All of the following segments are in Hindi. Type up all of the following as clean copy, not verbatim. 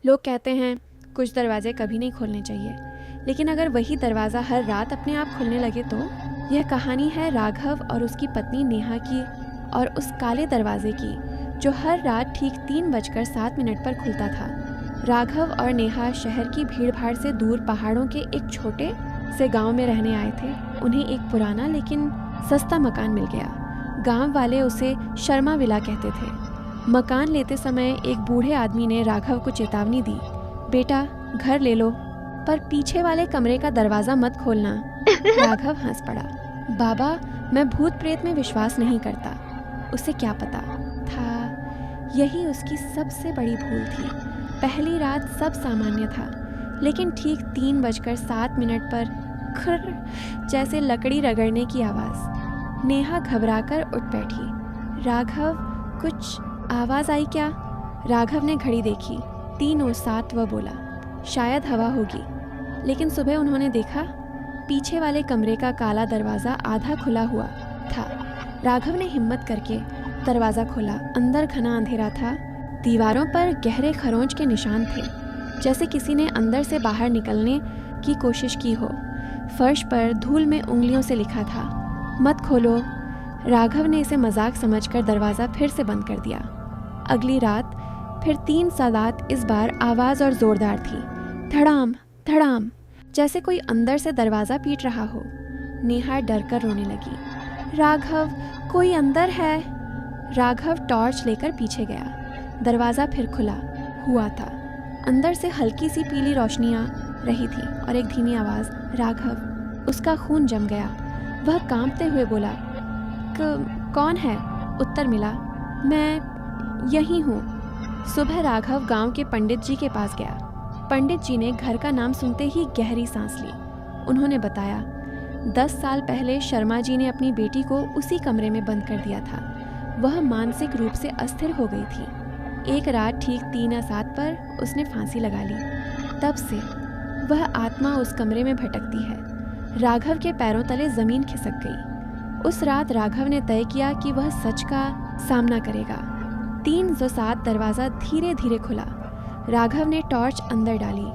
लोग कहते हैं कुछ दरवाजे कभी नहीं खोलने चाहिए, लेकिन अगर वही दरवाज़ा हर रात अपने आप खुलने लगे तो? यह कहानी है राघव और उसकी पत्नी नेहा की और उस काले दरवाजे की जो हर रात ठीक 3:07 पर खुलता था। राघव और नेहा शहर की भीड़भाड़ से दूर पहाड़ों के एक छोटे से गांव में रहने आए थे। उन्हें एक पुराना लेकिन सस्ता मकान मिल गया। गांव वाले उसे शर्मा विला कहते थे। मकान लेते समय एक बूढ़े आदमी ने राघव को चेतावनी दी, बेटा घर ले लो, पर पीछे वाले कमरे का दरवाज़ा मत खोलना। राघव हंस पड़ा, बाबा मैं भूत प्रेत में विश्वास नहीं करता। उसे क्या पता था यही उसकी सबसे बड़ी भूल थी। पहली रात सब सामान्य था, लेकिन ठीक 3:07 पर खर जैसे लकड़ी रगड़ने की आवाज़। नेहा घबराकर उठ बैठी। राघव कुछ आवाज़ आई क्या? राघव ने घड़ी देखी, 3:07 वह बोला, शायद हवा होगी। लेकिन सुबह उन्होंने देखा पीछे वाले कमरे का काला दरवाज़ा आधा खुला हुआ था। राघव ने हिम्मत करके दरवाज़ा खोला। अंदर घना अंधेरा था। दीवारों पर गहरे खरोंच के निशान थे, जैसे किसी ने अंदर से बाहर निकलने की कोशिश की हो। फर्श पर धूल में उंगलियों से लिखा था, मत खोलो। राघव ने इसे मजाक समझकर दरवाज़ा फिर से बंद कर दिया। अगली रात फिर 3 सादात, इस बार आवाज़ और ज़ोरदार थी, धड़ाम धड़ाम, जैसे कोई अंदर से दरवाज़ा पीट रहा हो। नेहा डरकर रोने लगी, राघव कोई अंदर है। राघव टॉर्च लेकर पीछे गया। दरवाज़ा फिर खुला हुआ था। अंदर से हल्की सी पीली रोशनी आ रही थी और एक धीमी आवाज़, राघव। उसका खून जम गया। वह कांपते हुए बोला, कौन है? उत्तर मिला, मैं यही हूँ। सुबह राघव गांव के पंडित जी के पास गया। पंडित जी ने घर का नाम सुनते ही गहरी सांस ली। उन्होंने बताया, 10 साल पहले शर्मा जी ने अपनी बेटी को उसी कमरे में बंद कर दिया था। वह मानसिक रूप से अस्थिर हो गई थी। एक रात ठीक 3:07 पर उसने फांसी लगा ली। तब से वह आत्मा उस कमरे में भटकती है। राघव के पैरों तले जमीन खिसक गई। उस रात राघव ने तय किया कि वह सच का सामना करेगा। 3:07 दरवाज़ा धीरे धीरे खुला। राघव ने टॉर्च अंदर डाली।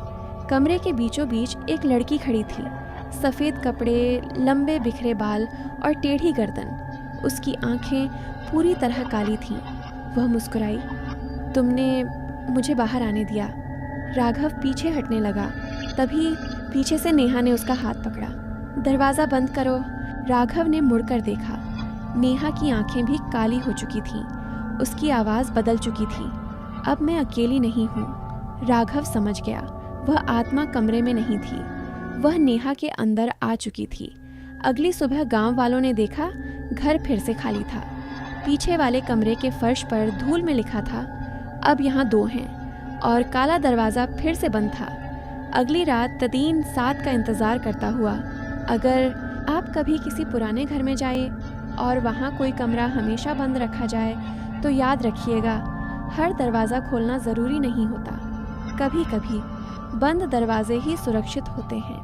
कमरे के बीचों बीच एक लड़की खड़ी थी। सफ़ेद कपड़े, लंबे बिखरे बाल और टेढ़ी गर्दन। उसकी आंखें पूरी तरह काली थीं। वह मुस्कुराई, तुमने मुझे बाहर आने दिया। राघव पीछे हटने लगा। तभी पीछे से नेहा ने उसका हाथ पकड़ा। दरवाज़ा बंद करो। राघव ने मुड़कर देखा। नेहा की आंखें भी काली हो चुकी थीं। उसकी आवाज़ बदल चुकी थी। अब मैं अकेली नहीं हूँ। राघव समझ गया, वह आत्मा कमरे में नहीं थी, वह नेहा के अंदर आ चुकी थी। अगली सुबह गांव वालों ने देखा घर फिर से खाली था। पीछे वाले कमरे के फर्श पर धूल में लिखा था, अब यहाँ 2 हैं, और काला दरवाज़ा फिर से बंद था। अगली रात 3:07 का इंतज़ार करता हुआ। अगर आप कभी किसी पुराने घर में जाए और वहाँ कोई कमरा हमेशा बंद रखा जाए तो याद रखिएगा, हर दरवाज़ा खोलना ज़रूरी नहीं होता। कभी कभी बंद दरवाजे ही सुरक्षित होते हैं।